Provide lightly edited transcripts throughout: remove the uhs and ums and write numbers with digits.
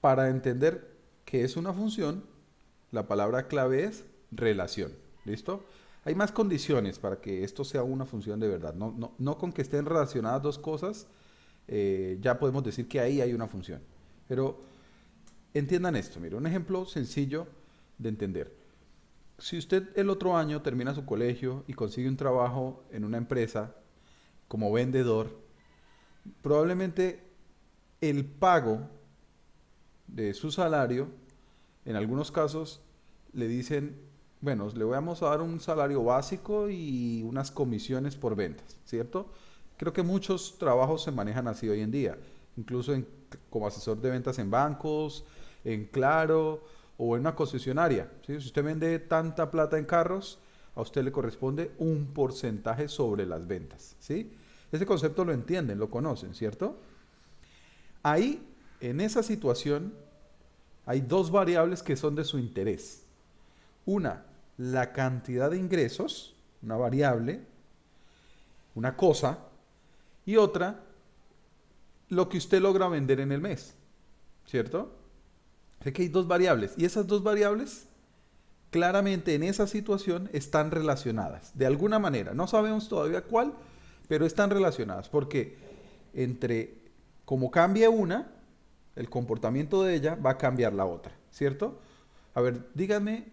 Para entender qué es una función, la palabra clave es relación. ¿Listo? Hay más condiciones para que esto sea una función de verdad. No con que estén relacionadas dos cosas, ya podemos decir que ahí hay una función. Pero entiendan esto, mire, un ejemplo sencillo de entender. Si usted el otro año termina su colegio y consigue un trabajo en una empresa como vendedor, probablemente el pago de su salario, en algunos casos le dicen, bueno, le vamos a dar un salario básico y unas comisiones por ventas, ¿cierto? Creo que muchos trabajos se manejan así hoy en día, incluso como asesor de ventas en bancos, en Claro o en una concesionaria. ¿Sí? Si usted vende tanta plata en carros, a usted le corresponde un porcentaje sobre las ventas. ¿Sí? Ese concepto lo entienden, lo conocen, ¿cierto? Ahí, en esa situación, hay dos variables que son de su interés. Una, la cantidad de ingresos, una variable, una cosa, y otra, lo que usted logra vender en el mes, ¿cierto? Sé que hay dos variables, y esas dos variables claramente en esa situación están relacionadas, de alguna manera. No sabemos todavía cuál, pero están relacionadas, porque entre como cambie una, el comportamiento de ella va a cambiar la otra, ¿cierto? A ver, díganme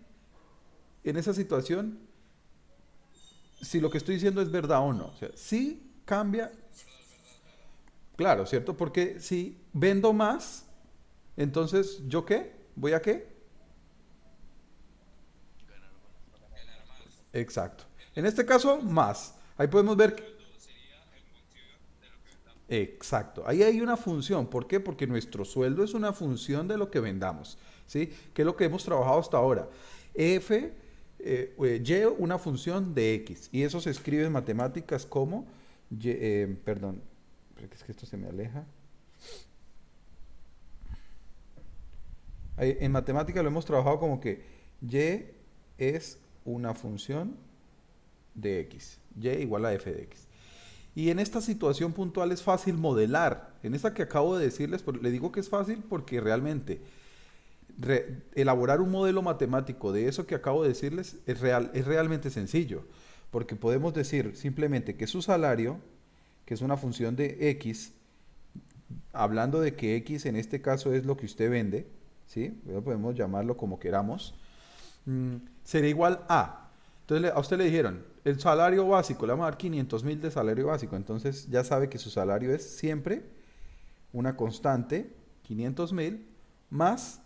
en esa situación si lo que estoy diciendo es verdad o no. O sea, sí cambia, claro, ¿cierto? Porque si vendo más, entonces, ¿yo qué? ¿Voy a qué? Exacto. En este caso, más. Ahí podemos ver exacto. Ahí hay una función. ¿Por qué? Porque nuestro sueldo es una función de lo que vendamos. ¿Sí? Que es lo que hemos trabajado hasta ahora. F, Y, una función de X. Y eso se escribe en matemáticas como, perdón, porque es que esto se me aleja. En matemáticas lo hemos trabajado como que Y es una función de X. Y igual a F de X. Y en esta situación puntual es fácil modelar. En esta que acabo de decirles, le digo que es fácil porque realmente elaborar un modelo matemático de eso que acabo de decirles es realmente sencillo. Porque podemos decir simplemente que su salario, que es una función de X, hablando de que X en este caso es lo que usted vende, ¿sí? Podemos llamarlo como queramos, sería igual a. Entonces a usted le dijeron, el salario básico, le vamos a dar 500.000 de salario básico, entonces ya sabe que su salario es siempre una constante, 500.000, más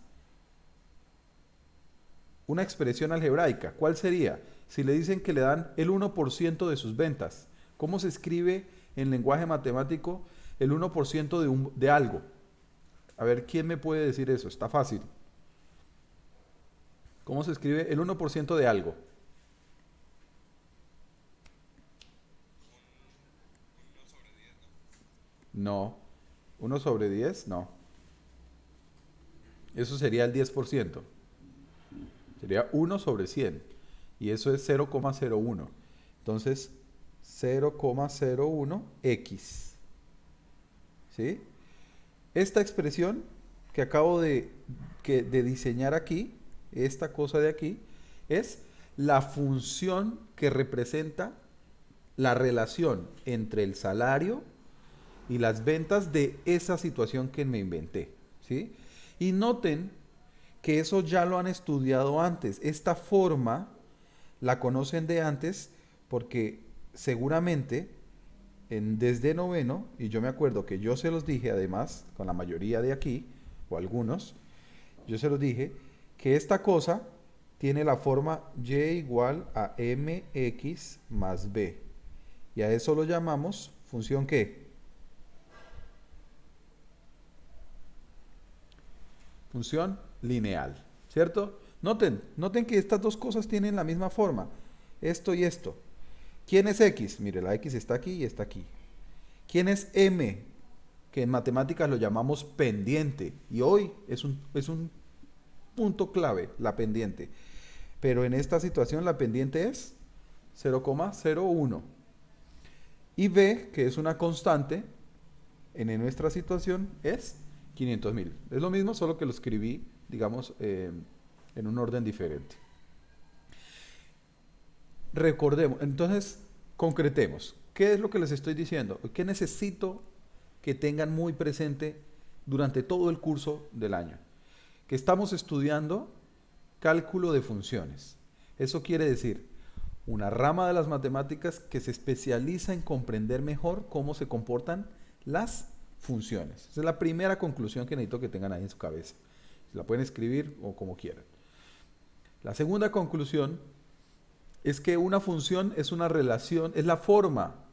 una expresión algebraica. ¿Cuál sería? Si le dicen que le dan el 1% de sus ventas, ¿cómo se escribe en lenguaje matemático el 1% de algo? A ver, ¿quién me puede decir eso? Está fácil. ¿Cómo se escribe el 1% de algo? No. ¿1/10? No. Eso sería el 10%. Sería 1/100. Y eso es 0,01. Entonces, 0,01x. ¿Sí? Esta expresión que acabo de diseñar aquí, esta cosa de aquí, es la función que representa la relación entre el salario y las ventas de esa situación que me inventé. ¿Sí? Y noten que eso ya lo han estudiado antes. Esta forma la conocen de antes porque seguramente desde noveno, y yo me acuerdo que yo se los dije además, con la mayoría de aquí, o algunos, yo se los dije, que esta cosa tiene la forma y igual a mx más b. Y a eso lo llamamos función ¿qué? Función lineal, ¿cierto? Noten que estas dos cosas tienen la misma forma, esto y esto. ¿Quién es x? Mire, la x está aquí y está aquí. ¿Quién es m? Que en matemáticas lo llamamos pendiente. Y hoy es un punto clave, la pendiente. Pero en esta situación la pendiente es 0,01. Y b, que es una constante, en nuestra situación es 500.000. Es lo mismo, solo que lo escribí, digamos, en un orden diferente. Recordemos, entonces, concretemos. ¿Qué es lo que les estoy diciendo? ¿Qué necesito que tengan muy presente durante todo el curso del año? Que estamos estudiando cálculo de funciones. Eso quiere decir una rama de las matemáticas que se especializa en comprender mejor cómo se comportan las funciones. Esa es la primera conclusión que necesito que tengan ahí en su cabeza. La pueden escribir o como quieran. La segunda conclusión es que una función es una relación, es la forma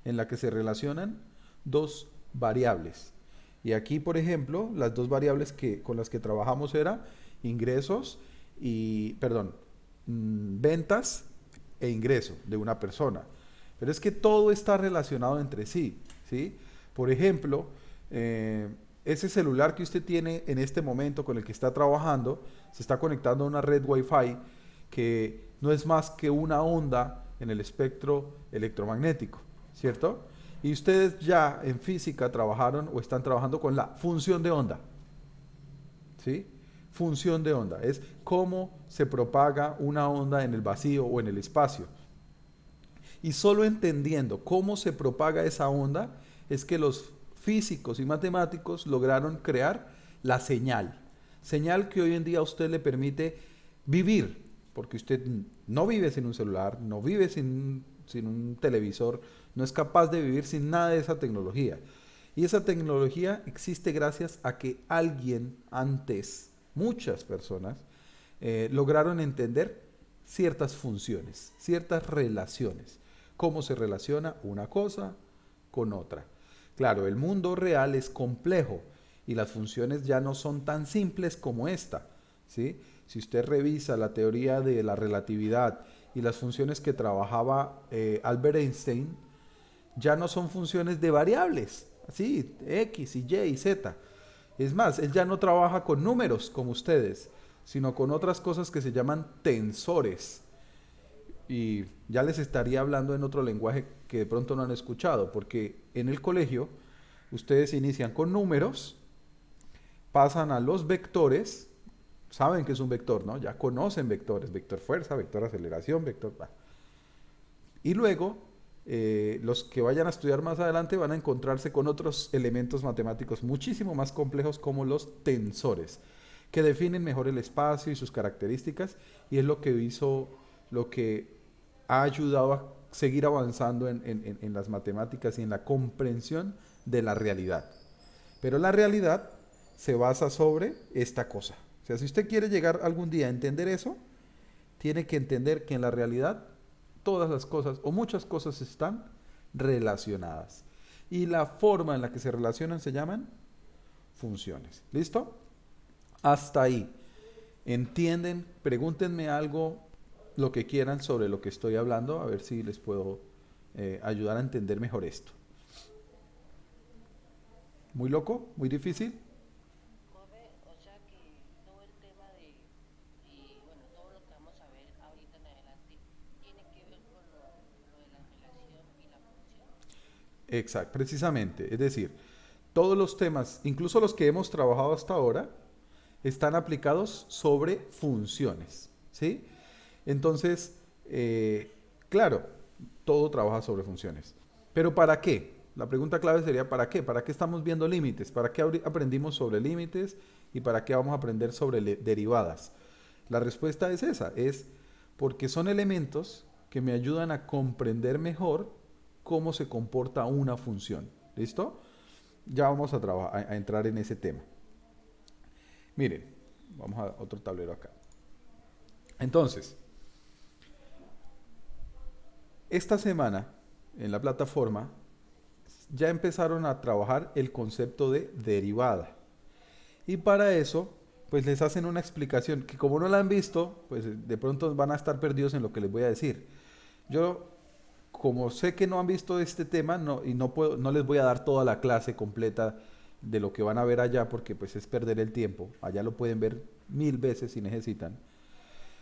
en la que se relacionan dos variables. Y aquí, por ejemplo, las dos variables con las que trabajamos era ingresos y, perdón, ventas e ingreso de una persona. Pero es que todo está relacionado entre sí, ¿sí? Por ejemplo, ese celular que usted tiene en este momento con el que está trabajando, se está conectando a una red Wi-Fi que no es más que una onda en el espectro electromagnético, ¿cierto? Y ustedes ya en física trabajaron o están trabajando con la función de onda, ¿sí? Función de onda es cómo se propaga una onda en el vacío o en el espacio. Y solo entendiendo cómo se propaga esa onda es que los físicos y matemáticos lograron crear la señal. Señal que hoy en día a usted le permite vivir, porque usted no vive sin un celular, no vive sin un televisor, no es capaz de vivir sin nada de esa tecnología. Y esa tecnología existe gracias a que alguien antes, muchas personas, lograron entender ciertas funciones, ciertas relaciones, cómo se relaciona una cosa con otra. Claro, el mundo real es complejo y las funciones ya no son tan simples como esta, ¿sí? Si usted revisa la teoría de la relatividad y las funciones que trabajaba Albert Einstein, ya no son funciones de variables, así, X y Y y Z. Es más, él ya no trabaja con números como ustedes, sino con otras cosas que se llaman tensores. Y ya les estaría hablando en otro lenguaje que de pronto no han escuchado, porque en el colegio ustedes inician con números, pasan a los vectores, saben que es un vector, ¿no? Ya conocen vectores, vector fuerza, vector aceleración, vector... Y luego, los que vayan a estudiar más adelante van a encontrarse con otros elementos matemáticos muchísimo más complejos como los tensores, que definen mejor el espacio y sus características, y es lo que hizo, lo que ha ayudado a seguir avanzando en las matemáticas y en la comprensión de la realidad. Pero la realidad se basa sobre esta cosa. O sea, si usted quiere llegar algún día a entender eso, tiene que entender que en la realidad todas las cosas o muchas cosas están relacionadas. Y la forma en la que se relacionan se llaman funciones. ¿Listo? Hasta ahí. ¿Entienden? Pregúntenme algo, lo que quieran sobre lo que estoy hablando, a ver si les puedo ayudar a entender mejor esto. ¿Muy loco? ¿Muy difícil? O sea que todo el tema y bueno, todo lo que vamos a ver ahorita en adelante tiene que ver con lo de la relación y la función. Exacto, precisamente. Es decir, todos los temas, incluso los que hemos trabajado hasta ahora, están aplicados sobre funciones, ¿sí? Entonces, claro, todo trabaja sobre funciones. Pero ¿para qué? La pregunta clave sería ¿para qué? ¿Para qué estamos viendo límites? ¿Para qué aprendimos sobre límites? ¿Y para qué vamos a aprender sobre derivadas? La respuesta es esa, es porque son elementos que me ayudan a comprender mejor cómo se comporta una función. ¿Listo? Ya vamos a entrar en ese tema. Miren, vamos a otro tablero acá. Entonces, esta semana en la plataforma ya empezaron a trabajar el concepto de derivada. Y para eso, pues les hacen una explicación que como no la han visto, pues de pronto van a estar perdidos en lo que les voy a decir. Yo, como sé que no han visto este tema, no les voy a dar toda la clase completa de lo que van a ver allá, porque pues es perder el tiempo. Allá lo pueden ver 1000 veces si necesitan.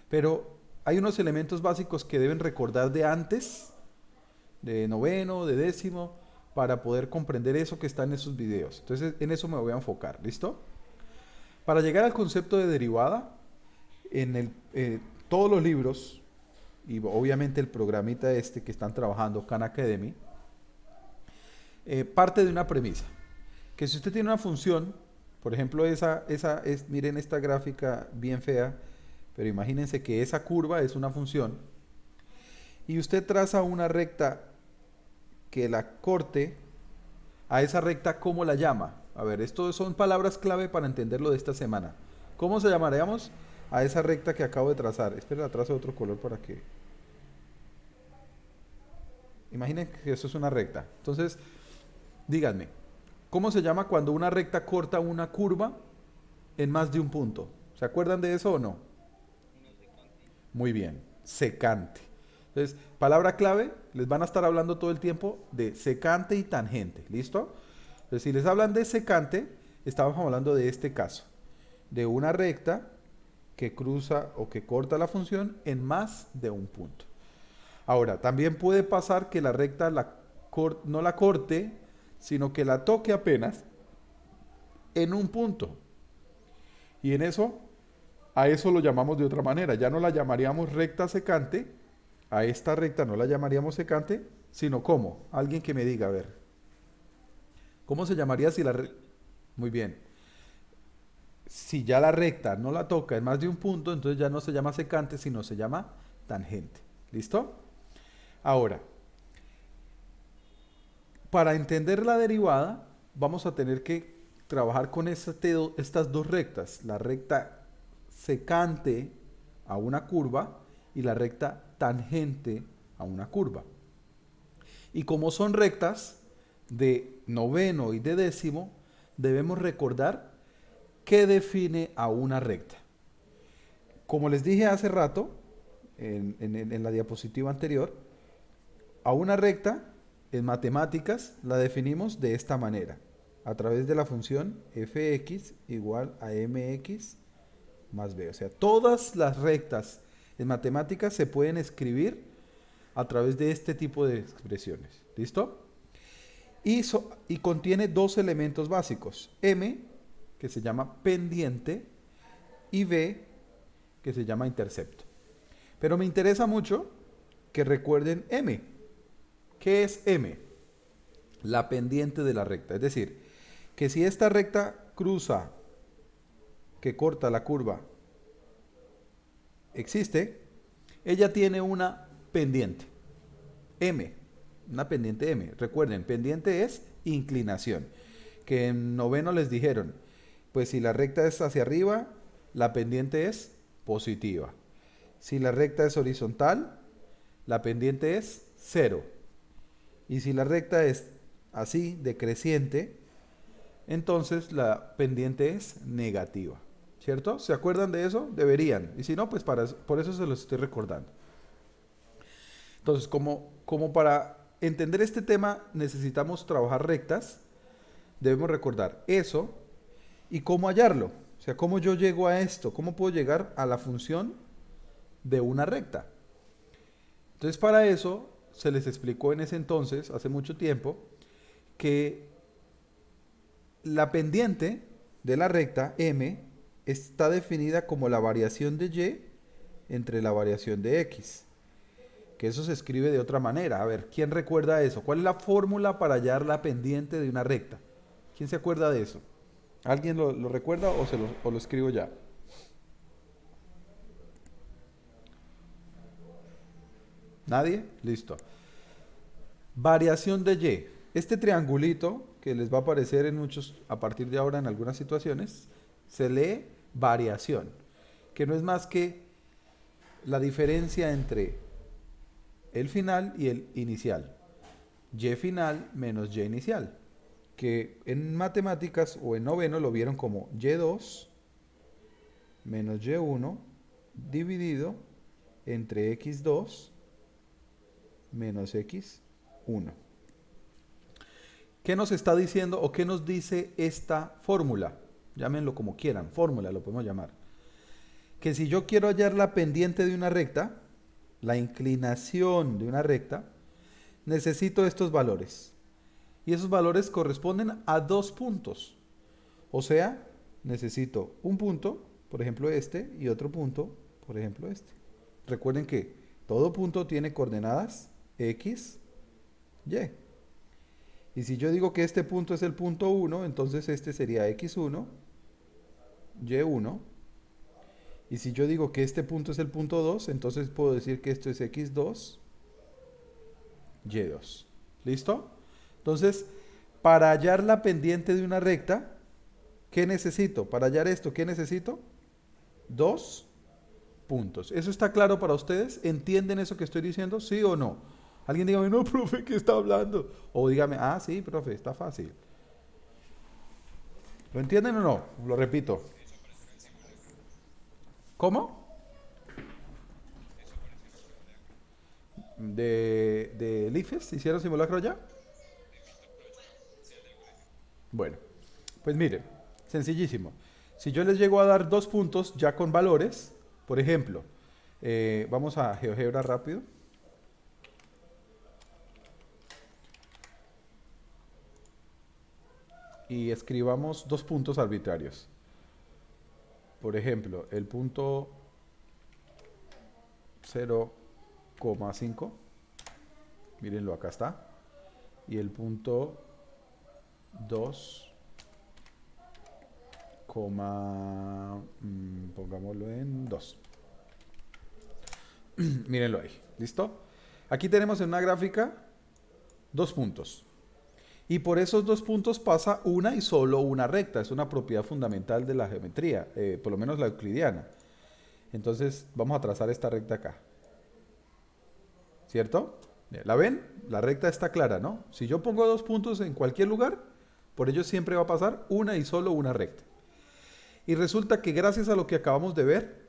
Pero hay unos elementos básicos que deben recordar de antes, de noveno, de décimo, para poder comprender eso que está en esos videos. Entonces, en eso me voy a enfocar, ¿listo? Para llegar al concepto de derivada, todos los libros, y obviamente el programita este que están trabajando, Khan Academy, parte de una premisa, que si usted tiene una función, por ejemplo, miren esta gráfica bien fea, pero imagínense que esa curva es una función, y usted traza una recta que la corte, a esa recta, ¿cómo la llama? A ver, esto son palabras clave para entenderlo de esta semana. ¿Cómo se llamaríamos a esa recta que acabo de trazar? Espera, la trazo de otro color para que... Imaginen que eso es una recta. Entonces, díganme, ¿cómo se llama cuando una recta corta una curva en más de un punto? ¿Se acuerdan de eso o no? Muy bien, secante. Entonces, palabra clave, les van a estar hablando todo el tiempo de secante y tangente, ¿listo? Entonces, si les hablan de secante, estamos hablando de este caso, de una recta que cruza o que corta la función en más de un punto. Ahora, también puede pasar que la recta no la corte, sino que la toque apenas en un punto. Y a eso lo llamamos de otra manera. Ya no la llamaríamos recta secante, a esta recta no la llamaríamos secante, sino ¿cómo? Alguien que me diga, a ver. ¿Cómo se llamaría si Muy bien. Si ya la recta no la toca en más de un punto, entonces ya no se llama secante, sino se llama tangente. ¿Listo? Ahora, para entender la derivada, vamos a tener que trabajar con estas dos rectas. La recta secante a una curva y la recta tangente a una curva. Y como son rectas de noveno y de décimo, debemos recordar qué define a una recta. Como les dije hace rato, en la diapositiva anterior, a una recta en matemáticas la definimos de esta manera, a través de la función fx igual a mx más b. O sea, todas las rectas en matemáticas se pueden escribir a través de este tipo de expresiones. ¿Listo? Y contiene dos elementos básicos. M, que se llama pendiente, y B, que se llama intercepto. Pero me interesa mucho que recuerden M. ¿Qué es M? La pendiente de la recta. Es decir, que si esta recta cruza, que corta la curva, existe, ella tiene una pendiente. M, una pendiente M. Recuerden, pendiente es inclinación. Que en noveno les dijeron, pues si la recta es hacia arriba, la pendiente es positiva. Si la recta es horizontal, la pendiente es 0. Y si la recta es así, decreciente, entonces la pendiente es negativa. ¿Cierto? ¿Se acuerdan de eso? Deberían. Y si no, pues por eso se los estoy recordando. Entonces, como para entender este tema necesitamos trabajar rectas, debemos recordar eso y cómo hallarlo. O sea, cómo yo llego a esto, cómo puedo llegar a la función de una recta. Entonces, para eso se les explicó en ese entonces, hace mucho tiempo, que la pendiente de la recta M está definida como la variación de Y entre la variación de X. Que eso se escribe de otra manera. A ver, ¿quién recuerda eso? ¿Cuál es la fórmula para hallar la pendiente de una recta? ¿Quién se acuerda de eso? ¿Alguien lo recuerda o lo escribo ya? ¿Nadie? Listo. Variación de Y. Este triangulito que les va a aparecer en muchos, a partir de ahora en algunas situaciones, se lee variación, que no es más que la diferencia entre el final y el inicial. Y final menos Y inicial, que en matemáticas o en noveno lo vieron como Y2 menos Y1 dividido entre X2 menos X1. ¿Qué nos está diciendo o qué nos dice esta fórmula? Llámenlo como quieran, fórmula lo podemos llamar. Que si yo quiero hallar la pendiente de una recta, la inclinación de una recta, necesito estos valores. y esos valores corresponden a dos puntos. O sea, necesito un punto, por ejemplo este, y otro punto, por ejemplo este. Recuerden que todo punto tiene coordenadas X, Y. Y si yo digo que este punto es el punto 1, entonces este sería X1, Y1. Y si yo digo que este punto es el punto 2, entonces puedo decir que esto es X2, Y2. ¿Listo? Entonces, para hallar la pendiente de una recta, ¿qué necesito? Para hallar esto, ¿qué necesito? Dos puntos. ¿Eso está claro para ustedes? ¿Entienden eso que estoy diciendo? ¿Sí o no? Alguien dígame, no, profe, ¿qué está hablando? O dígame, ah, sí, profe, está fácil. ¿Lo entienden o no? Lo repito. ¿Cómo? ¿De IFES? ¿Hicieron simulacro ya? Bueno, pues miren, sencillísimo. Si yo les llego a dar dos puntos ya con valores, por ejemplo, vamos a GeoGebra rápido. Y escribamos dos puntos arbitrarios. Por ejemplo, el punto 0,5, mírenlo, acá está, y el punto 2, pongámoslo en 2. Mírenlo ahí, ¿listo? Aquí tenemos en una gráfica dos puntos. Y por esos dos puntos pasa una y solo una recta. Es una propiedad fundamental de la geometría, por lo menos la euclidiana. Entonces vamos a trazar esta recta acá. ¿Cierto? ¿La ven? La recta está clara, ¿no? Si yo pongo dos puntos en cualquier lugar, por ello siempre va a pasar una y solo una recta. Y resulta que gracias a lo que acabamos de ver,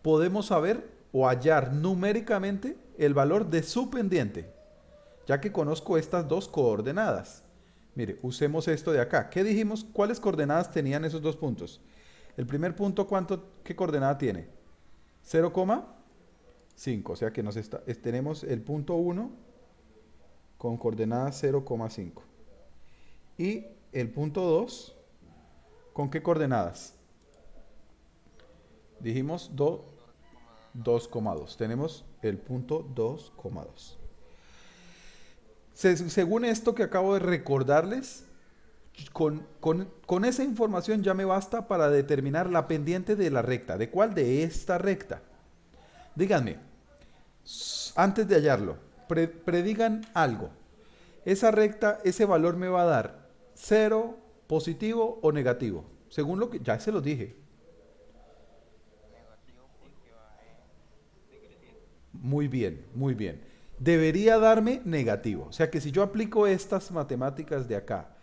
podemos saber o hallar numéricamente el valor de su pendiente, ya que conozco estas dos coordenadas. Mire, usemos esto de acá. ¿Qué dijimos? ¿Cuáles coordenadas tenían esos dos puntos? El primer punto, ¿qué coordenada tiene? 0,5. O sea que tenemos el punto 1 con coordenada 0,5. Y el punto 2, ¿con qué coordenadas? Dijimos 2,2. Tenemos el punto 2,2. Según esto que acabo de recordarles, con esa información ya me basta para determinar la pendiente de la recta. ¿De cuál? De esta recta. Díganme, antes de hallarlo, predigan algo. Esa recta, ese valor me va a dar cero, positivo o negativo. Según lo que ya se los dije. Muy bien, muy bien. Debería darme negativo. O sea que si yo aplico estas matemáticas de acá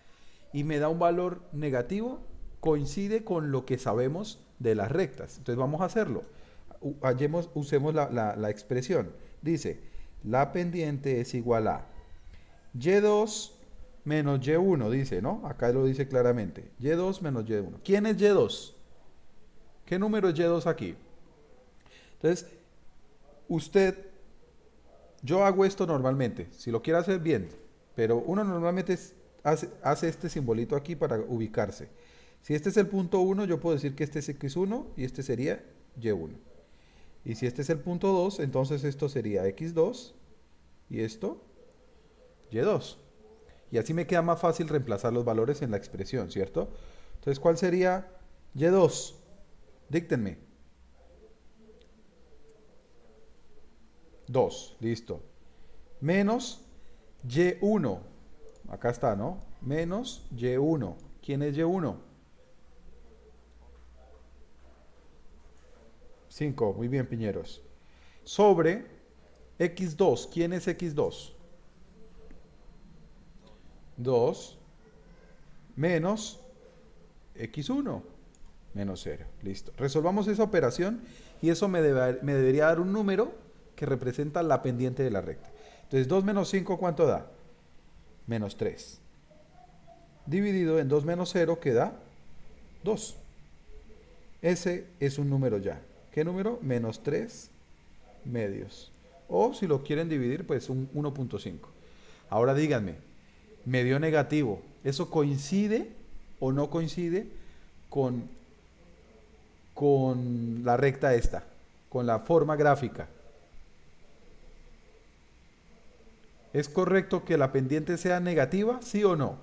y me da un valor negativo, coincide con lo que sabemos de las rectas. Entonces vamos a hacerlo. Usemos la expresión. Dice, la pendiente es igual a Y2 menos Y1, dice, ¿no? Acá lo dice claramente. Y2 menos Y1. ¿Quién es Y2? ¿Qué número es Y2 aquí? Entonces, yo hago esto normalmente, si lo quiere hacer bien, pero uno normalmente hace este simbolito aquí para ubicarse. Si este es el punto 1, yo puedo decir que este es X1 y este sería Y1. Y si este es el punto 2, entonces esto sería X2 y esto Y2. Y así me queda más fácil reemplazar los valores en la expresión, ¿cierto? Entonces, ¿cuál sería Y2? Díctenme. 2, listo. Menos Y1. Acá está, ¿no? Menos Y1. ¿Quién es Y1? 5, muy bien, Piñeros. Sobre X2. ¿Quién es X2? 2 menos X1 menos 0. Listo. Resolvamos esa operación y eso me debería dar un número que representa la pendiente de la recta. Entonces 2 menos 5, ¿cuánto da? Menos 3. Dividido en 2 menos 0 que da 2. Ese es un número ya. ¿Qué número? Menos 3 medios. O si lo quieren dividir, pues un 1,5. Ahora díganme, Me dio negativo. ¿Eso coincide o no coincide con, con la recta esta? Con la forma gráfica. ¿Es correcto que la pendiente sea negativa, sí o no?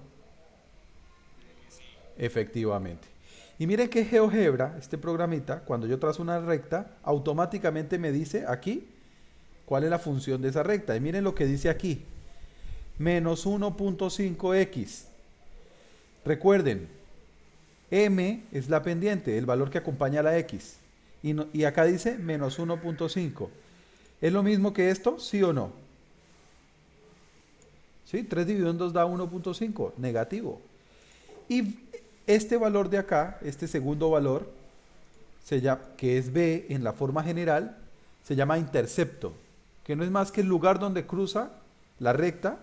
Efectivamente. Y miren que GeoGebra, este programita, cuando yo trazo una recta, automáticamente me dice aquí cuál es la función de esa recta. Y miren lo que dice aquí, menos 1.5x. Recuerden, m es la pendiente, el valor que acompaña a la x. Y acá dice menos 1.5. ¿Es lo mismo que esto, sí o no? ¿Sí? 3 dividido en 2 da 1.5, negativo. Y este valor de acá, este segundo valor, que es b en la forma general, se llama intercepto, que no es más que el lugar donde cruza la recta.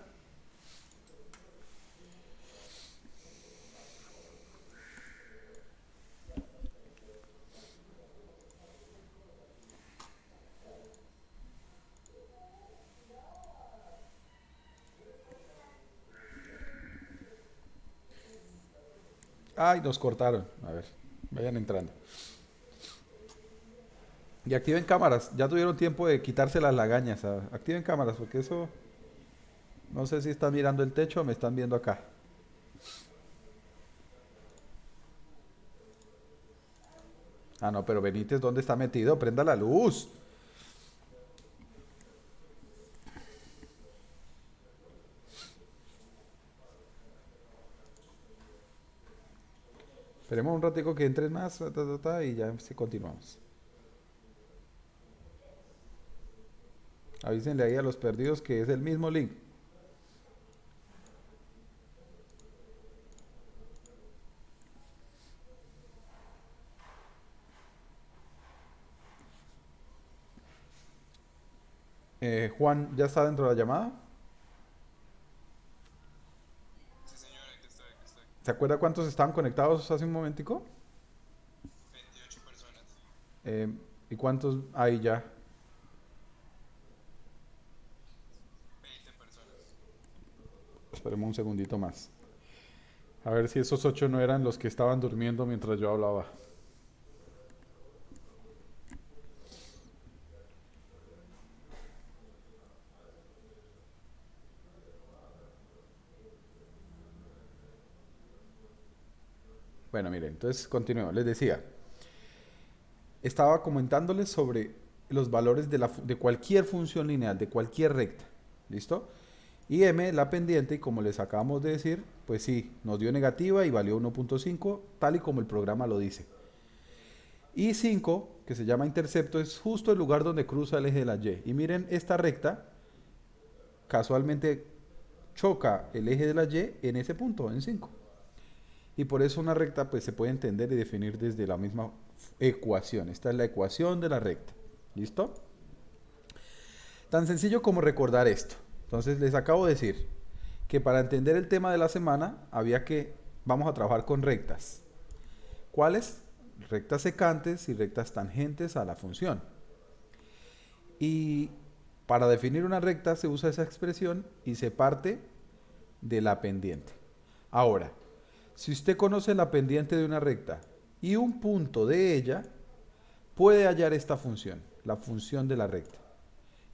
Ay, nos cortaron. A ver, vayan entrando. Y activen cámaras. Ya tuvieron tiempo de quitarse las lagañas. Activen cámaras, porque eso... No sé si están mirando el techo o me están viendo acá. Ah, no, pero Benítez, ¿dónde está metido? Prenda la luz. Esperemos un ratico que entren más y ya sí, continuamos. Avísenle ahí a los perdidos que es el mismo link. Juan, ¿ya está dentro de la llamada? Sí, señor, aquí estoy. ¿Se acuerda cuántos estaban conectados hace un momentico? 28 personas. Eh, ¿Y cuántos hay ya? 20 personas. Esperemos un segundito más. A ver si esos 8 no eran los que estaban durmiendo mientras yo hablaba. Bueno, miren, entonces continuemos. Les decía, estaba comentándoles sobre los valores de cualquier función lineal, de cualquier recta. ¿Listo? Y m, la pendiente, y como les acabamos de decir, pues sí, nos dio negativa y valió 1.5, tal y como el programa lo dice. Y 5, que se llama intercepto, es justo el lugar donde cruza el eje de la y. Y miren, esta recta casualmente choca el eje de la y en ese punto, en 5. Y por eso una recta pues se puede entender y definir desde la misma ecuación. Esta es la ecuación de la recta. ¿Listo? Tan sencillo como recordar esto. Entonces les acabo de decir que para entender el tema de la semana vamos a trabajar con rectas. ¿Cuáles? Rectas secantes y rectas tangentes a la función. Y para definir una recta se usa esa expresión y se parte de la pendiente. Ahora, si usted conoce la pendiente de una recta y un punto de ella, puede hallar esta función, la función de la recta.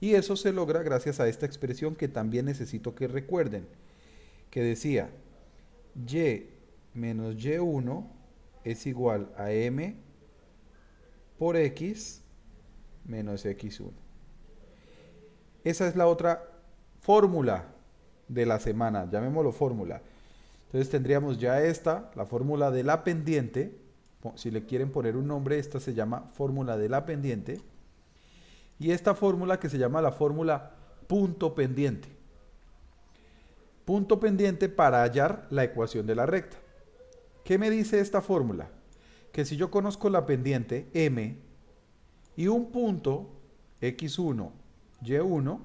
Y eso se logra gracias a esta expresión que también necesito que recuerden, que decía y menos y1 es igual a m por x menos x1. Esa es la otra fórmula de la semana, llamémoslo fórmula. Entonces tendríamos ya la fórmula de la pendiente. Si le quieren poner un nombre, esta se llama fórmula de la pendiente. Y esta fórmula que se llama la fórmula punto pendiente. Punto pendiente para hallar la ecuación de la recta. ¿Qué me dice esta fórmula? Que si yo conozco la pendiente m y un punto x1, y1,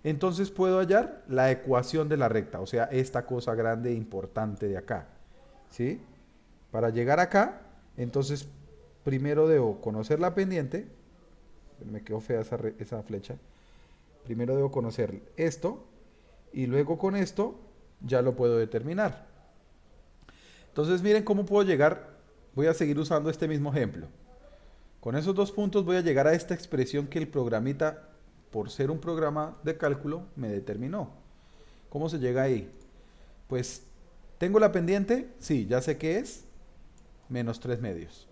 entonces puedo hallar la ecuación de la recta, o sea, esta cosa grande e importante de acá. ¿Sí? Para llegar acá, entonces primero debo conocer la pendiente. Me quedó fea esa flecha. Primero debo conocer esto y luego con esto ya lo puedo determinar. Entonces miren cómo puedo llegar, voy a seguir usando este mismo ejemplo. Con esos dos puntos voy a llegar a esta expresión que el programita, por ser un programa de cálculo, me determinó. ¿Cómo se llega ahí? Pues, ¿tengo la pendiente? Sí, ya sé que es menos 3 medios.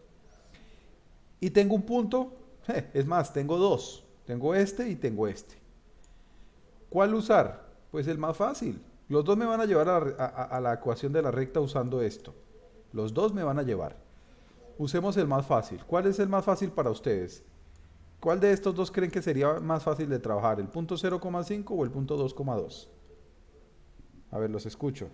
Y tengo un punto, es más, tengo dos. Tengo este y tengo este. ¿Cuál usar? Pues el más fácil. Los dos me van a llevar a la ecuación de la recta usando esto. Los dos me van a llevar. Usemos el más fácil. ¿Cuál es el más fácil para ustedes? ¿Cuál de estos dos creen que sería más fácil de trabajar? ¿El punto 0,5 o el punto 2,2? A ver, los escucho.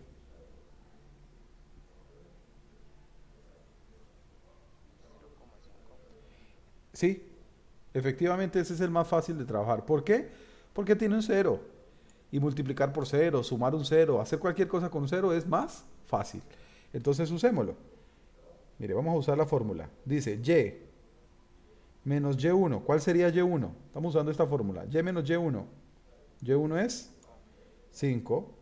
Sí, efectivamente ese es el más fácil de trabajar. ¿Por qué? Porque tiene un cero. Y multiplicar por cero, sumar un cero, hacer cualquier cosa con cero es más fácil. Entonces usémoslo. Mire, vamos a usar la fórmula. Dice y menos y1. ¿Cuál sería y1? Estamos usando esta fórmula. Y menos y1. Y1 es 5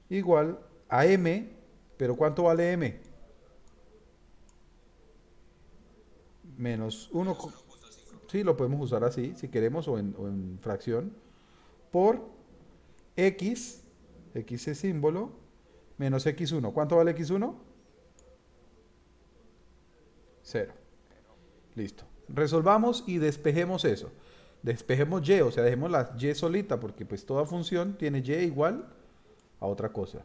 igual a m, pero ¿cuánto vale m? Menos 1. Menos 1.5. Sí, lo podemos usar así, si queremos, o en fracción, por x, x es símbolo, menos x1. ¿Cuánto vale x1? 0. Listo. Resolvamos y despejemos eso. Despejemos y, o sea, dejemos la y solita, porque pues toda función tiene y igual a otra cosa.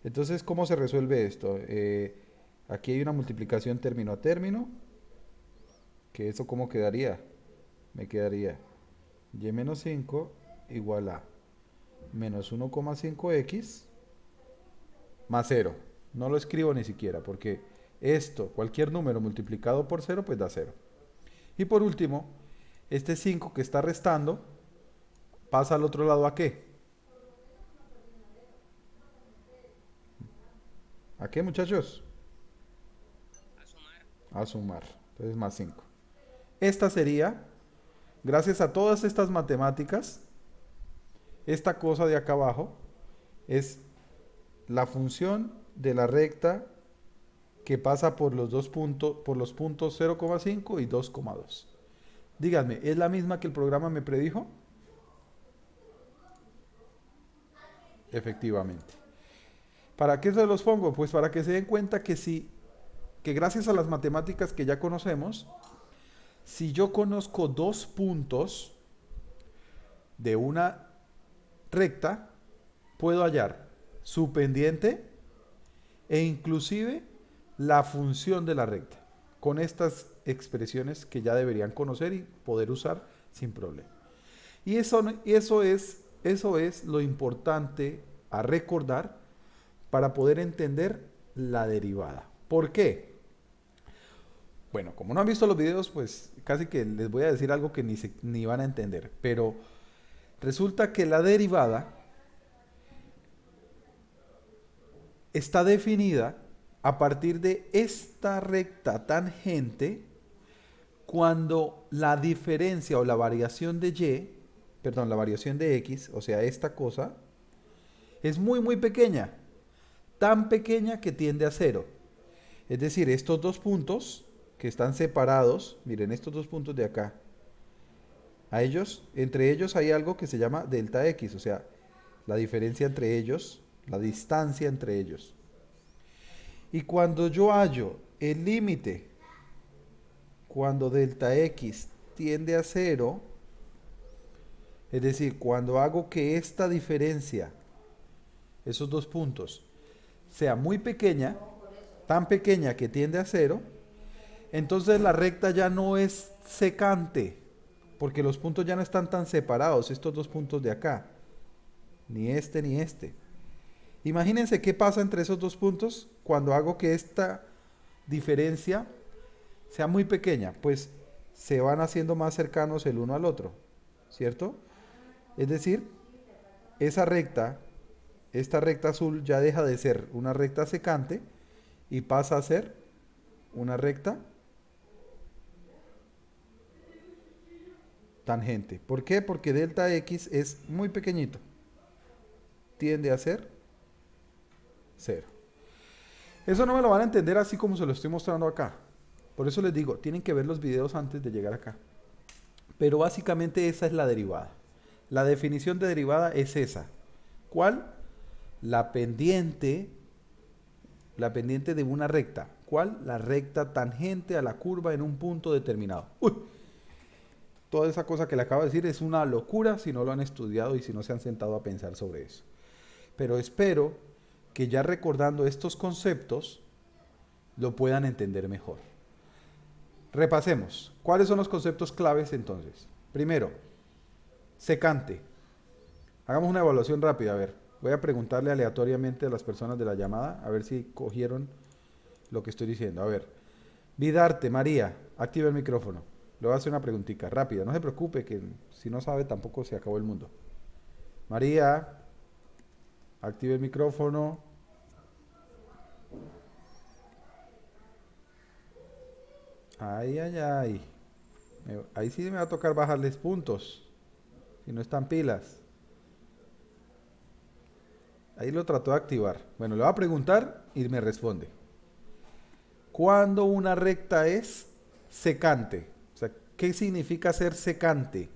Entonces, ¿cómo se resuelve esto? Aquí hay una multiplicación término a término, que eso ¿cómo quedaría? Me quedaría y menos 5 igual a menos 1,5x más 0. No lo escribo ni siquiera, porque esto, cualquier número multiplicado por 0, pues da 0. Y por último, este 5 que está restando, pasa al otro lado ¿a qué? ¿A qué, muchachos? A sumar. A sumar. Entonces más 5. Esta sería, gracias a todas estas matemáticas, esta cosa de acá abajo es la función de la recta que pasa por los dos puntos, por los puntos 0,5 y 2,2. Díganme, ¿es la misma que el programa me predijo? Efectivamente. ¿Para qué se los pongo? Pues para que se den cuenta que que gracias a las matemáticas que ya conocemos, si yo conozco dos puntos de una recta, puedo hallar su pendiente e inclusive la función de la recta con estas expresiones que ya deberían conocer y poder usar sin problema. Y eso es lo importante a recordar para poder entender la derivada. ¿Por qué? Bueno, como no han visto los videos, pues casi que les voy a decir algo que ni van a entender. Pero resulta que la derivada está definida a partir de esta recta tangente cuando la diferencia o la variación de y, perdón, la variación de x, o sea, esta cosa, es muy, muy pequeña. Tan pequeña que tiende a cero. Es decir, estos dos puntos que están separados, miren, estos dos puntos de acá, entre ellos hay algo que se llama delta x, o sea, la diferencia entre ellos, la distancia entre ellos. Y cuando yo hallo el límite, cuando delta x tiende a cero, es decir, cuando hago que esta diferencia, esos dos puntos, sea muy pequeña, tan pequeña que tiende a cero, entonces la recta ya no es secante, porque los puntos ya no están tan separados, estos dos puntos de acá, ni este ni este. Imagínense qué pasa entre esos dos puntos cuando hago que esta diferencia sea muy pequeña, pues se van haciendo más cercanos el uno al otro, ¿cierto? Es decir, esa recta, esta recta azul ya deja de ser una recta secante y pasa a ser una recta tangente. ¿Por qué? Porque delta x es muy pequeñito. Tiende a ser Cero. Eso no me lo van a entender así como se lo estoy mostrando acá. Por eso les digo, tienen que ver los videos antes de llegar acá. Pero básicamente esa es la derivada. La definición de derivada es esa. ¿Cuál? La pendiente, la pendiente de una recta. ¿Cuál? La recta tangente a la curva en un punto determinado. Uy, toda esa cosa que le acabo de decir es una locura si no lo han estudiado y si no se han sentado a pensar sobre eso. Pero espero que ya recordando estos conceptos lo puedan entender mejor. Repasemos. ¿Cuáles son los conceptos claves entonces? Primero, secante. Hagamos una evaluación rápida. A ver, voy a preguntarle aleatoriamente a las personas de la llamada a ver si cogieron lo que estoy diciendo. A ver, Vidarte, María, activa el micrófono. Le voy a hacer una preguntita rápida. No se preocupe que si no sabe tampoco se acabó el mundo. María, active el micrófono. Ay, ay, ay. Ahí sí me va a tocar bajarles puntos. Si no están pilas. Ahí lo trató de activar. Bueno, le voy a preguntar y me responde. ¿Cuándo una recta es secante? O sea, ¿qué significa ser secante?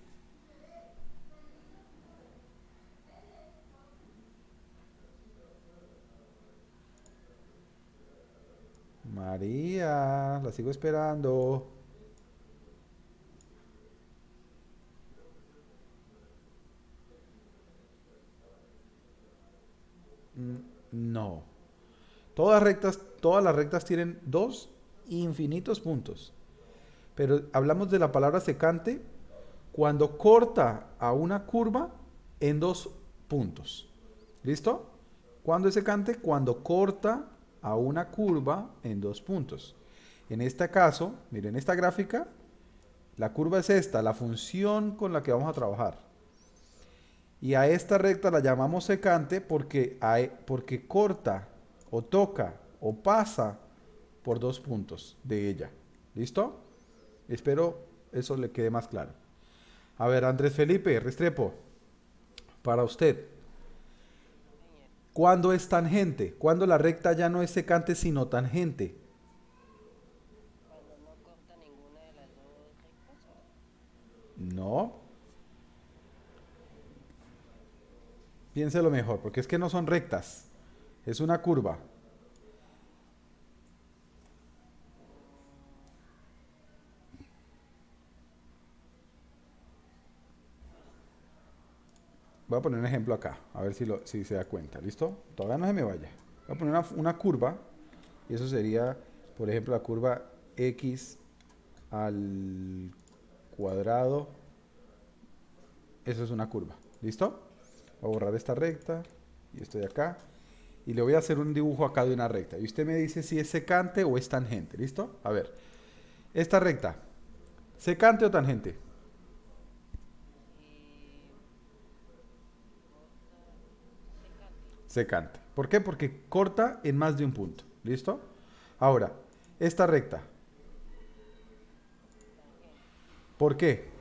María, la sigo esperando. No. Todas las rectas tienen dos infinitos puntos. Pero hablamos de la palabra secante cuando corta a una curva en dos puntos. ¿Listo? ¿Cuándo es secante? Cuando corta a una curva en dos puntos. En este caso, miren esta gráfica, la curva es esta, la función con la que vamos a trabajar. Y a esta recta la llamamos secante porque corta o toca o pasa por dos puntos de ella. ¿Listo? Espero eso le quede más claro. A ver, Andrés Felipe Restrepo, para usted, ¿cuándo es tangente? ¿Cuándo la recta ya no es secante sino tangente? Cuando no corta ninguna de las dos rectas. No, piénselo mejor, porque es que no son rectas, es una curva. Voy a poner un ejemplo acá, a ver si se da cuenta, ¿listo? Todavía no se me vaya. Voy a poner una curva, y eso sería, por ejemplo, la curva x al cuadrado. Eso es una curva, ¿listo? Voy a borrar esta recta y esto de acá. Y le voy a hacer un dibujo acá de una recta. Y usted me dice si es secante o es tangente, ¿listo? A ver, esta recta, ¿secante o tangente? Y corta secante. Secante. ¿Por qué? Porque corta en más de un punto. ¿Listo? Ahora, esta recta. Tangente. ¿Por qué?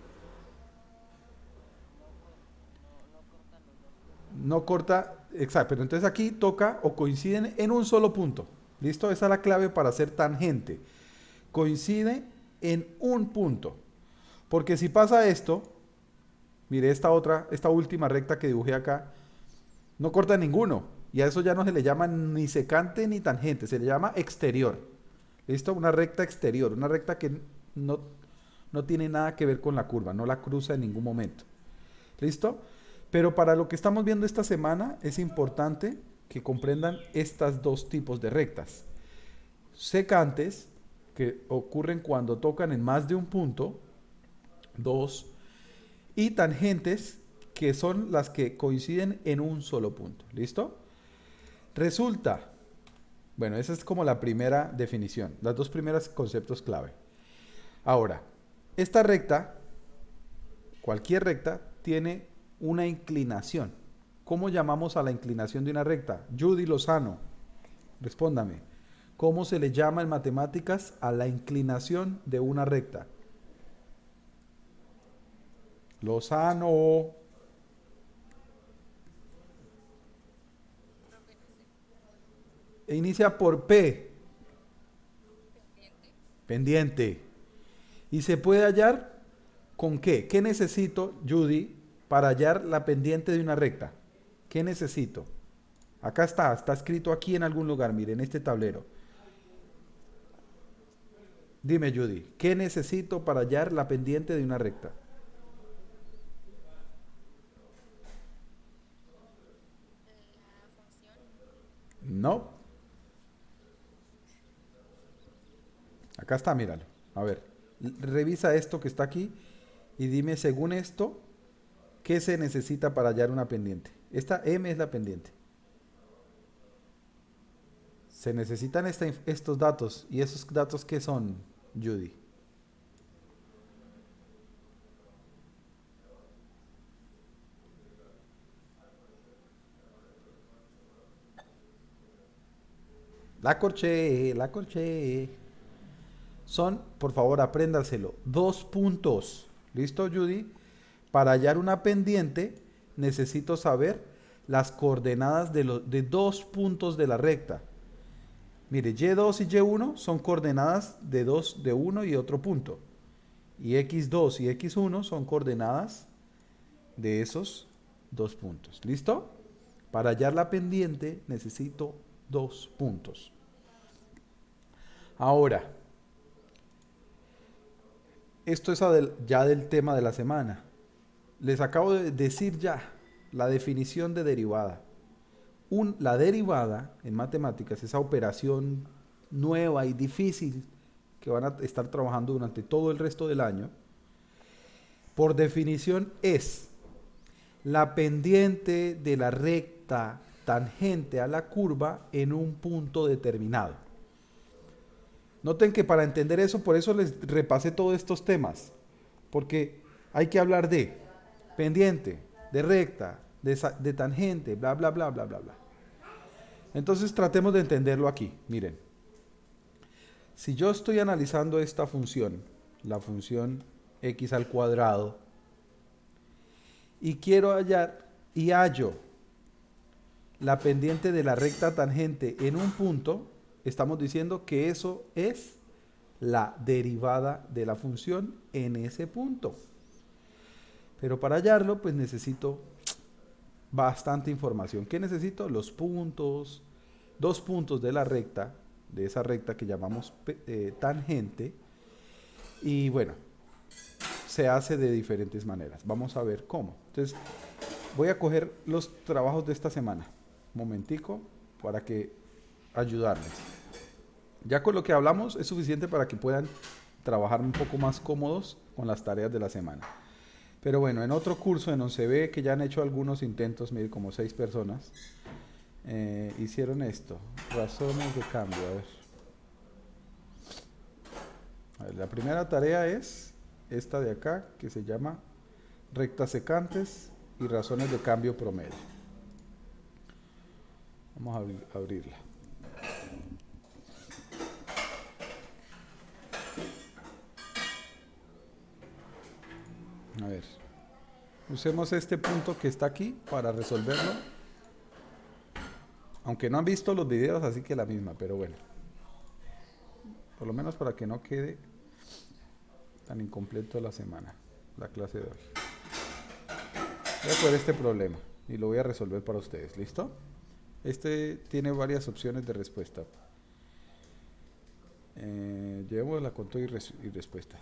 No cortan los dos puntos. No corta, exacto. Pero entonces aquí toca o coinciden en un solo punto. ¿Listo? Esa es la clave para ser tangente. Coincide en un punto. Porque si pasa esto, mire esta última recta que dibujé acá, no corta ninguno. Y a eso ya no se le llama ni secante ni tangente, se le llama exterior. ¿Listo? Una recta exterior, una recta que no, no tiene nada que ver con la curva, no la cruza en ningún momento. ¿Listo? Pero para lo que estamos viendo esta semana es importante que comprendan estos dos tipos de rectas. Secantes, que ocurren cuando tocan en más de un punto, dos, y tangentes, que son las que coinciden en un solo punto. ¿Listo? Resulta, bueno, esa es como la primera definición, las dos primeras conceptos clave. Ahora, esta recta, cualquier recta, tiene una inclinación. ¿Cómo llamamos a la inclinación de una recta? Judy Lozano, respóndame. ¿Cómo se le llama en matemáticas a la inclinación de una recta? Lozano. Inicia por P, pendiente. ¿Y se puede hallar con qué? ¿Qué necesito, Judy, para hallar la pendiente de una recta? ¿Qué necesito? Acá está escrito aquí en algún lugar, miren, en este tablero. Dime, Judy, ¿qué necesito para hallar la pendiente de una recta? No. Acá está, míralo. A ver, revisa esto que está aquí y dime, según esto, ¿qué se necesita para hallar una pendiente? Esta M es la pendiente. Se necesitan estos datos. ¿Y esos datos qué son, Judy? La corché, la corché. Son, por favor, apréndaselo, 2 puntos. ¿Listo, Judy? Para hallar una pendiente, necesito saber las coordenadas de 2 puntos de la recta. Mire, Y2 y Y1 son coordenadas de uno y otro punto. Y X2 y X1 son coordenadas de esos 2 puntos. ¿Listo? Para hallar la pendiente necesito 2 puntos. Ahora, esto es ya del tema de la semana. Les acabo de decir ya la definición de derivada. La derivada en matemáticas, esa operación nueva y difícil que van a estar trabajando durante todo el resto del año, por definición es la pendiente de la recta tangente a la curva en un punto determinado. Noten que para entender eso, por eso les repasé todos estos temas, porque hay que hablar de pendiente, de recta, de tangente, bla, bla, bla, bla, bla, bla. Entonces tratemos de entenderlo aquí. Miren, si yo estoy analizando esta función, la función x al cuadrado, y quiero hallar y hallo la pendiente de la recta tangente en un punto, estamos diciendo que eso es la derivada de la función en ese punto. Pero para hallarlo, pues necesito bastante información. ¿Qué necesito? Los puntos, 2 puntos de la recta, de esa recta que llamamos tangente. Y bueno, se hace de diferentes maneras. Vamos a ver cómo. Entonces, voy a coger los trabajos de esta semana. Un momentico, para que ayudarles. Ya con lo que hablamos es suficiente para que puedan trabajar un poco más cómodos con las tareas de la semana. Pero bueno, en otro curso en 11B que ya han hecho algunos intentos, mire, como 6 personas, hicieron esto, razones de cambio. A ver, la primera tarea es esta de acá, que se llama rectas secantes y razones de cambio promedio. Vamos a abrirla. A ver, usemos este punto que está aquí para resolverlo. Aunque no han visto los videos, así que la misma, pero bueno. Por lo menos para que no quede tan incompleto la semana, la clase de hoy. Voy a coger este problema y lo voy a resolver para ustedes, ¿listo? Este tiene varias opciones de respuesta. Llevémosla con todo y respuestas.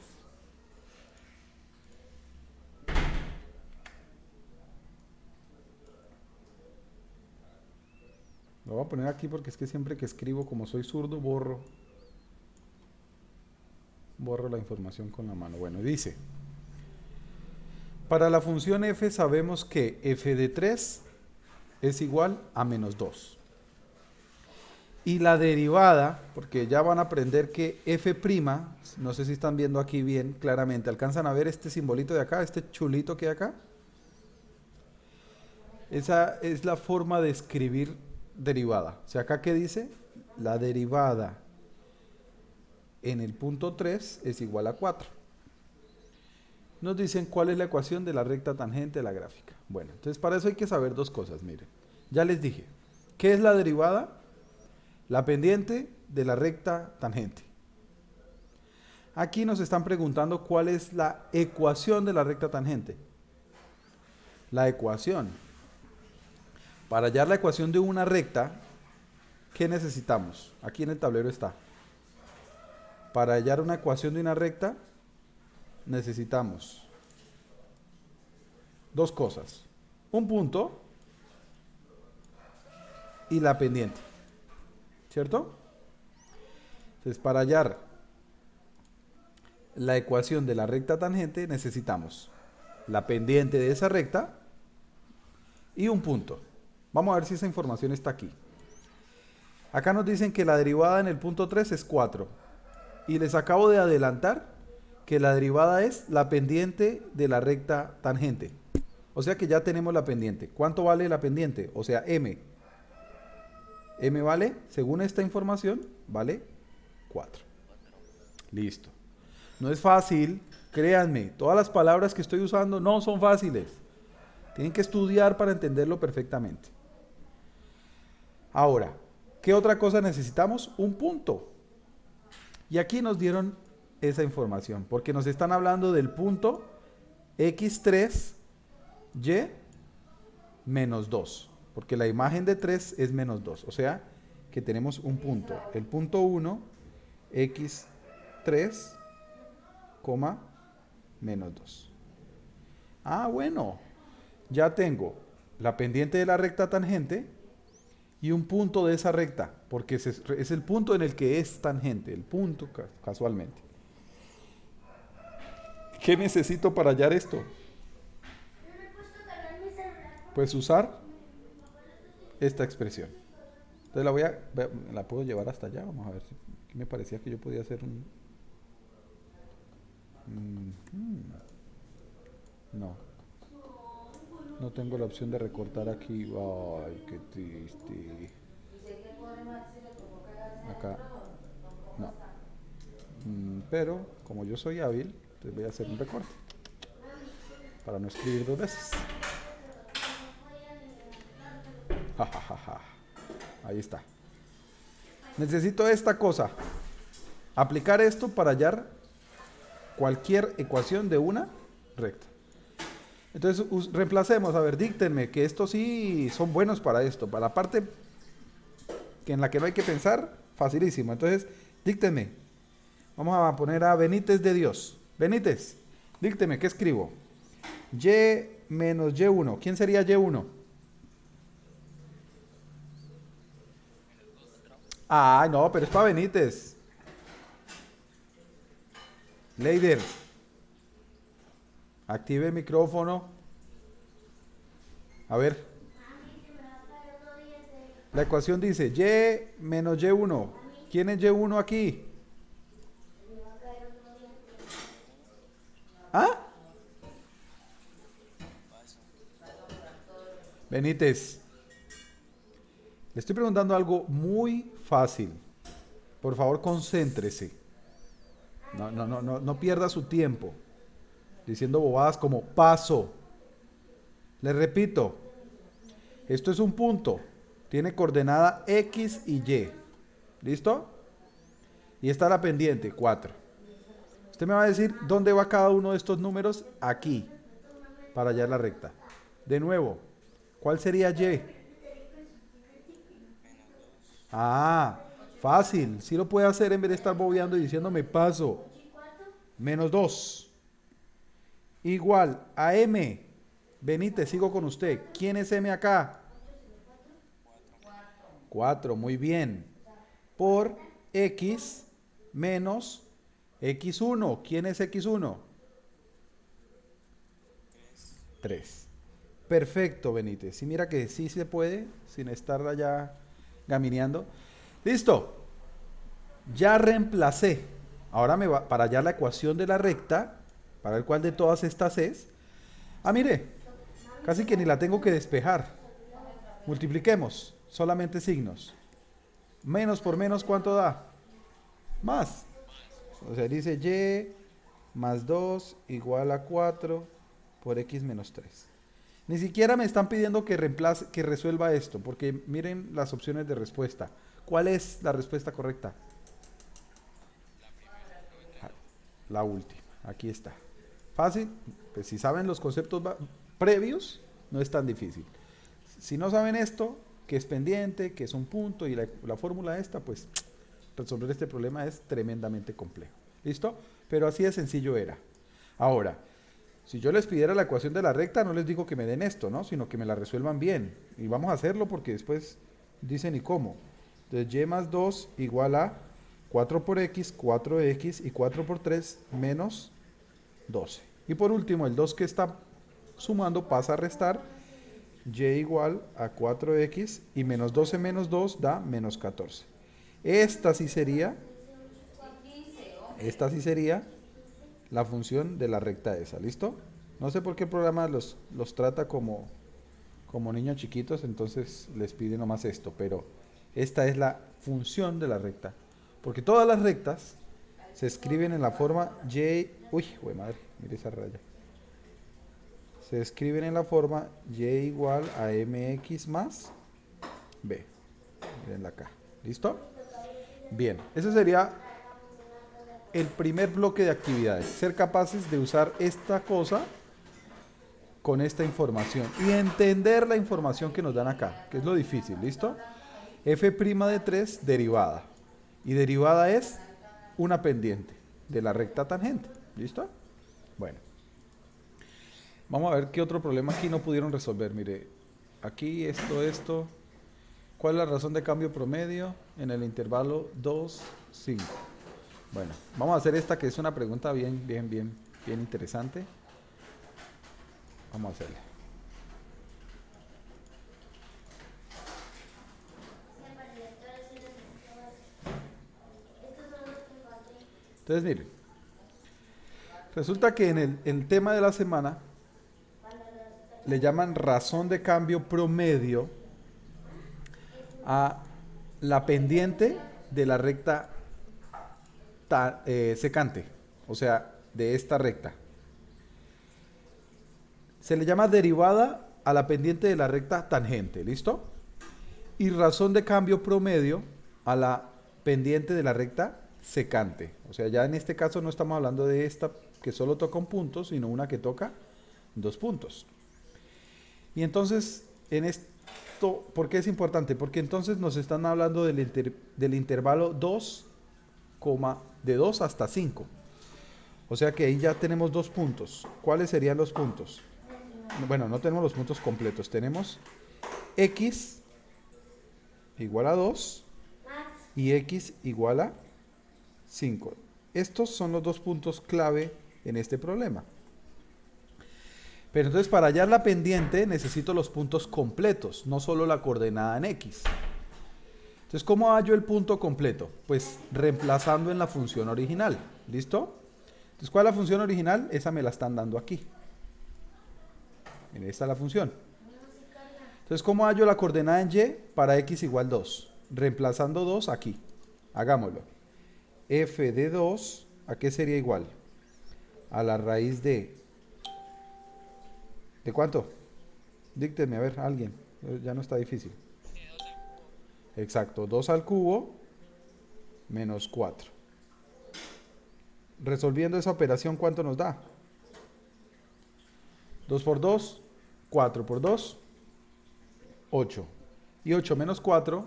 Lo voy a poner aquí porque es que siempre que escribo, como soy zurdo, borro la información con la mano. Bueno, dice, para la función f sabemos que f de 3 es igual a menos 2. Y la derivada, porque ya van a aprender que f', no sé si están viendo aquí bien claramente, ¿alcanzan a ver este simbolito de acá, este chulito que hay acá? Esa es la forma de escribir derivada. O sea, acá ¿qué dice? La derivada en el punto 3 es igual a 4. Nos dicen cuál es la ecuación de la recta tangente de la gráfica. Bueno, entonces para eso hay que saber dos cosas, miren. Ya les dije, ¿qué es la derivada? La pendiente de la recta tangente. Aquí nos están preguntando cuál es la ecuación de la recta tangente. La ecuación. Para hallar la ecuación de una recta, ¿qué necesitamos? Aquí en el tablero está. Para hallar una ecuación de una recta, necesitamos dos cosas. Un punto y la pendiente. ¿Cierto? Entonces, para hallar la ecuación de la recta tangente, necesitamos la pendiente de esa recta y un punto. Vamos a ver si esa información está aquí. Acá nos dicen que la derivada en el punto 3 es 4. Y les acabo de adelantar que la derivada es la pendiente de la recta tangente. O sea que ya tenemos la pendiente. ¿Cuánto vale la pendiente? O sea, m. M vale, según esta información, vale 4. Listo. No es fácil, créanme. Todas las palabras que estoy usando no son fáciles. Tienen que estudiar para entenderlo perfectamente. Ahora, ¿qué otra cosa necesitamos? Un punto. Y aquí nos dieron esa información, porque nos están hablando del punto x3, y menos 2. Porque la imagen de 3 es menos 2. O sea, que tenemos un punto. El punto 1, x3, menos 2. Ah, bueno. Ya tengo la pendiente de la recta tangente y un punto de esa recta, porque es el punto en el que es tangente, el punto casualmente. ¿Qué necesito para hallar esto? Pues usar esta expresión. Entonces la puedo llevar hasta allá, vamos a ver. Aquí me parecía que yo podía hacer un... No tengo la opción de recortar aquí. Ay, qué triste. Acá. No. Pero, como yo soy hábil, entonces voy a hacer un recorte. Para no escribir dos veces. Ja, ja, ja, ja. Ahí está. Necesito esta cosa. Aplicar esto para hallar cualquier ecuación de una recta. Entonces reemplacemos, a ver, díctenme, que estos sí son buenos para esto. Para la parte que en la que no hay que pensar, facilísimo. Entonces, díctenme. Vamos a poner a Benítez de Dios. Benítez, dícteme, ¿qué escribo? Y menos Y1. ¿Quién sería Y1? Ah, no, pero es para Benítez. Leider. Active el micrófono. A ver. La ecuación dice Y menos Y1. ¿Quién es Y1 aquí? ¿Ah? Benítez. Le estoy preguntando algo muy fácil. Por favor, concéntrese. No pierda su tiempo diciendo bobadas como paso. Les repito, esto es un punto. Tiene coordenada X y Y. ¿Listo? Y está la pendiente, 4. Usted me va a decir dónde va cada uno de estos números. Aquí, para hallar la recta. De nuevo, ¿cuál sería Y? Ah, fácil. Sí lo puede hacer en vez de estar bobeando y diciéndome paso. Menos 2. Igual a M. Benítez, sigo con usted. ¿Quién es M acá? 4, muy bien. Por X menos X1. ¿Quién es X1? 3. Perfecto, Benítez. Y mira que sí se puede, sin estar allá gamineando. Listo. Ya reemplacé. Ahora para hallar la ecuación de la recta, para ver cuál de todas estas es. Ah, mire, casi que ni la tengo que despejar. Multipliquemos, solamente signos. Menos por menos, ¿cuánto da? Más. O sea, dice Y más 2 igual a 4 por X menos 3. Ni siquiera me están pidiendo que resuelva esto, porque miren las opciones de respuesta. ¿Cuál es la respuesta correcta? La última. Aquí está. Fácil. Pues si saben los conceptos previos, no es tan difícil. Si no saben esto, que es pendiente, que es un punto y la fórmula esta, pues resolver este problema es tremendamente complejo. ¿Listo? Pero así de sencillo era. Ahora, si yo les pidiera la ecuación de la recta, no les digo que me den esto, ¿no? Sino que me la resuelvan bien. Y vamos a hacerlo porque después dicen, ¿y cómo? Entonces, y más 2 igual a 4 por x, 4x y 4 por 3 menos 12. Y por último, el 2 que está sumando pasa a restar, y igual a 4x y menos 12 menos 2 da menos 14. Esta sí sería la función de la recta esa, ¿listo? No sé por qué el programa los trata como niños chiquitos, entonces les pide nomás esto, pero esta es la función de la recta. Porque todas las rectas se escriben en la forma y... Uy, güey madre, mire esa raya. Se escriben en la forma y igual a mx más b. Mirenla acá. ¿Listo? Bien, ese sería el primer bloque de actividades. Ser capaces de usar esta cosa con esta información y entender la información que nos dan acá, que es lo difícil. ¿Listo? F' de 3 derivada. Y derivada es una pendiente de la recta tangente. ¿Listo? Bueno. Vamos a ver qué otro problema aquí no pudieron resolver. Mire, aquí esto. ¿Cuál es la razón de cambio promedio en el intervalo 2, 5? Bueno, vamos a hacer esta que es una pregunta bien interesante. Vamos a hacerla. Entonces, miren, resulta que en el tema de la semana le llaman razón de cambio promedio a la pendiente de la recta secante, o sea, de esta recta. Se le llama derivada a la pendiente de la recta tangente, ¿listo? Y razón de cambio promedio a la pendiente de la recta secante. O sea, ya en este caso no estamos hablando de esta que solo toca un punto, sino una que toca 2 puntos. Y entonces, en esto, ¿por qué es importante? Porque entonces nos están hablando del intervalo 2, de 2 hasta 5. O sea que ahí ya tenemos 2 puntos. ¿Cuáles serían los puntos? Bueno, no tenemos los puntos completos. Tenemos x igual a 2 y x igual a 5. Estos son los 2 puntos clave en este problema. Pero entonces para hallar la pendiente necesito los puntos completos, no solo la coordenada en x. Entonces, ¿cómo hallo el punto completo? Pues reemplazando en la función original. ¿Listo? Entonces, ¿cuál es la función original? Esa me la están dando aquí. Miren, esta es la función. Entonces, ¿cómo hallo la coordenada en y para x igual 2? Reemplazando 2 aquí. Hagámoslo. F de 2, ¿a qué sería igual? A la raíz de... ¿De cuánto? Díctenme, a ver, alguien. Ya no está difícil. Exacto, 2 al cubo menos 4. Resolviendo esa operación, ¿cuánto nos da? 2 por 2, 4 por 2, 8. Y 8 menos 4,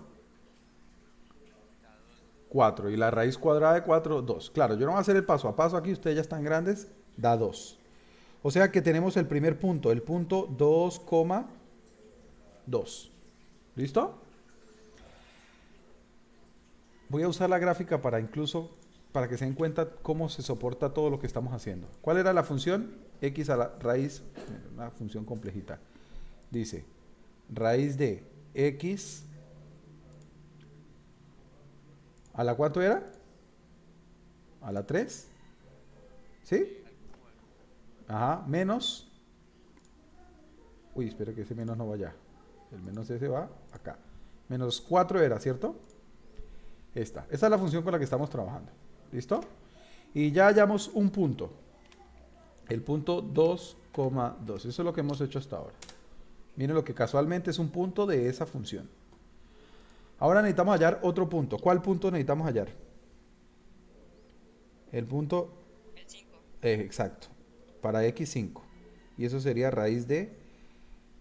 4. Y la raíz cuadrada de 4, 2. Claro, yo no voy a hacer el paso a paso aquí, ustedes ya están grandes, da 2. O sea que tenemos el primer punto, el punto 2,2. ¿Listo? Voy a usar la gráfica para que se den cuenta cómo se soporta todo lo que estamos haciendo. ¿Cuál era la función? X a la raíz, una función complejita. Dice, raíz de X, ¿a la cuánto era? ¿A la 3? ¿Sí? Ajá, menos. Uy, espera que ese menos no vaya. El menos ese va acá. Menos 4 era, ¿cierto? Esa es la función con la que estamos trabajando. ¿Listo? Y ya hallamos un punto. El punto 2,2. Eso es lo que hemos hecho hasta ahora. Miren lo que casualmente es un punto de esa función. Ahora necesitamos hallar otro punto. ¿Cuál punto necesitamos hallar? El punto El 5. exacto. Para x5. Y eso sería raíz de...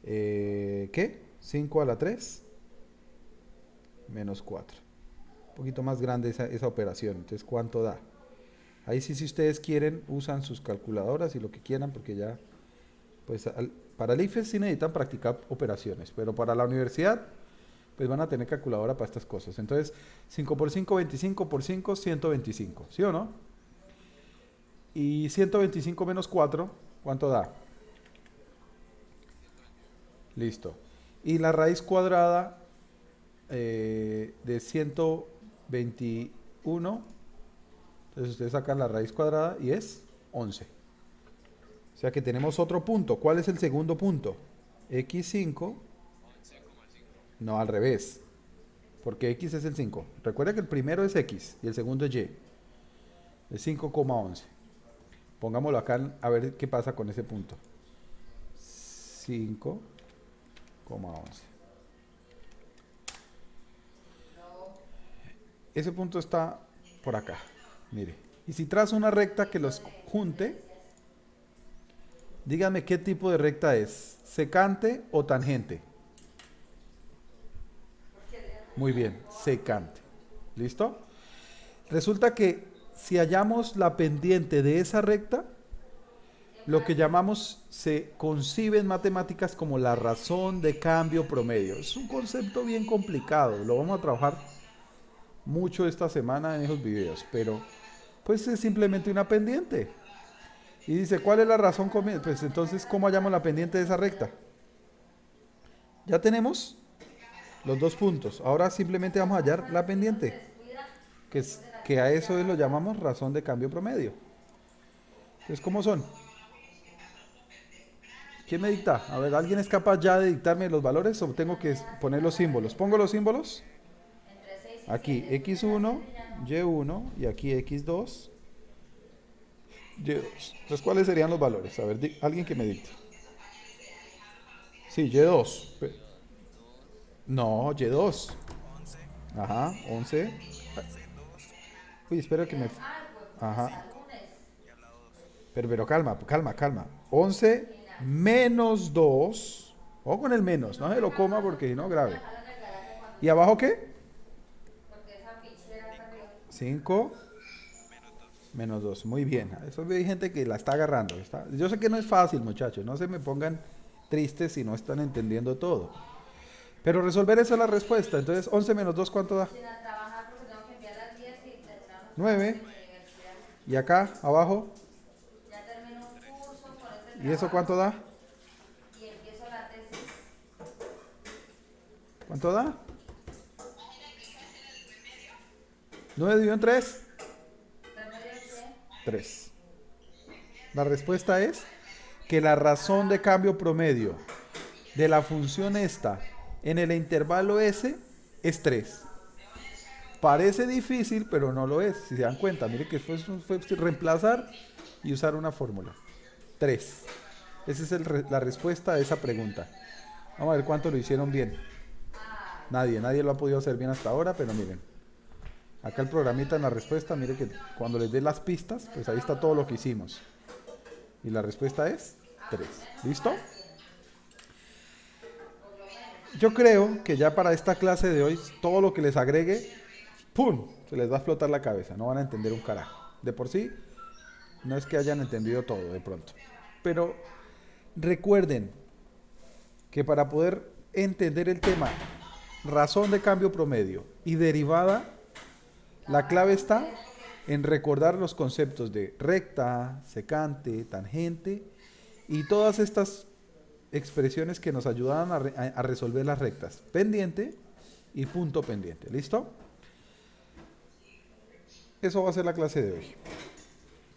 ¿qué? 5 a la 3 menos 4. Un poquito más grande esa operación. Entonces, ¿cuánto da? Ahí sí, si ustedes quieren, usan sus calculadoras y lo que quieran, porque ya, pues, para el IFES sí necesitan practicar operaciones, pero para la universidad, pues van a tener calculadora para estas cosas. Entonces, 5 por 5, 25 por 5, 125, ¿sí o no? Y 125 menos 4, ¿cuánto da? Listo. Y la raíz cuadrada de 121, entonces ustedes sacan la raíz cuadrada y es 11. O sea que tenemos otro punto. ¿Cuál es el segundo punto? X5. No, al revés. Porque X es el 5. Recuerda que el primero es X y el segundo es Y. Es 5,11. Pongámoslo acá a ver qué pasa con ese punto. 5,11. Ese punto está por acá. Mire. Y si trazo una recta que los junte, díganme qué tipo de recta es. ¿Secante o tangente? Muy bien, secante. ¿Listo? Resulta que si hallamos la pendiente de esa recta, lo que llamamos, se concibe en matemáticas como la razón de cambio promedio. Es un concepto bien complicado, lo vamos a trabajar mucho esta semana en esos videos, pero pues es simplemente una pendiente. Y dice, ¿cuál es la razón? Pues entonces, ¿cómo hallamos la pendiente de esa recta? Ya tenemos los dos puntos. Ahora simplemente vamos a hallar la pendiente, que a eso lo llamamos razón de cambio promedio. Entonces, ¿cómo son? ¿Quién me dicta? A ver, ¿alguien es capaz ya de dictarme los valores o tengo que poner los símbolos? ¿Pongo los símbolos? Aquí x1, y1 y aquí x2, y2. Entonces, ¿cuáles serían los valores? A ver, alguien que me dicte. Sí, y2. No, y2. Ajá, 11. Uy, espero que me... Ajá. Pero calma, calma. 11 menos 2. O con el menos, no se lo coma porque si no, grave. ¿Y abajo qué? 5 menos 2. Muy bien. Eso hay gente que la está agarrando. Yo sé que no es fácil, muchachos. No se me pongan tristes si no están entendiendo todo. Pero resolver esa es la respuesta. Entonces, 11 menos 2, ¿cuánto da? 9. Y acá, abajo. ¿Y eso cuánto da? ¿Cuánto da? 9 dividido en 3. 3. La respuesta es que la razón de cambio promedio de la función esta en el intervalo S es 3. Parece difícil, pero no lo es. Si se dan cuenta, mire que fue reemplazar y usar una fórmula. 3. Esa es la respuesta a esa pregunta. Vamos a ver cuánto lo hicieron bien. Nadie lo ha podido hacer bien hasta ahora, pero miren. Acá el programita en la respuesta, mire que cuando les dé las pistas, pues ahí está todo lo que hicimos. Y la respuesta es 3. ¿Listo? Yo creo que ya para esta clase de hoy, todo lo que les agregue, ¡pum!, se les va a explotar la cabeza. No van a entender un carajo. De por sí, no es que hayan entendido todo de pronto. Pero recuerden que para poder entender el tema, razón de cambio promedio y derivada, la clave está en recordar los conceptos de recta, secante, tangente y todas estas expresiones que nos ayudan a resolver las rectas. Pendiente y punto pendiente. ¿Listo? Eso va a ser la clase de hoy.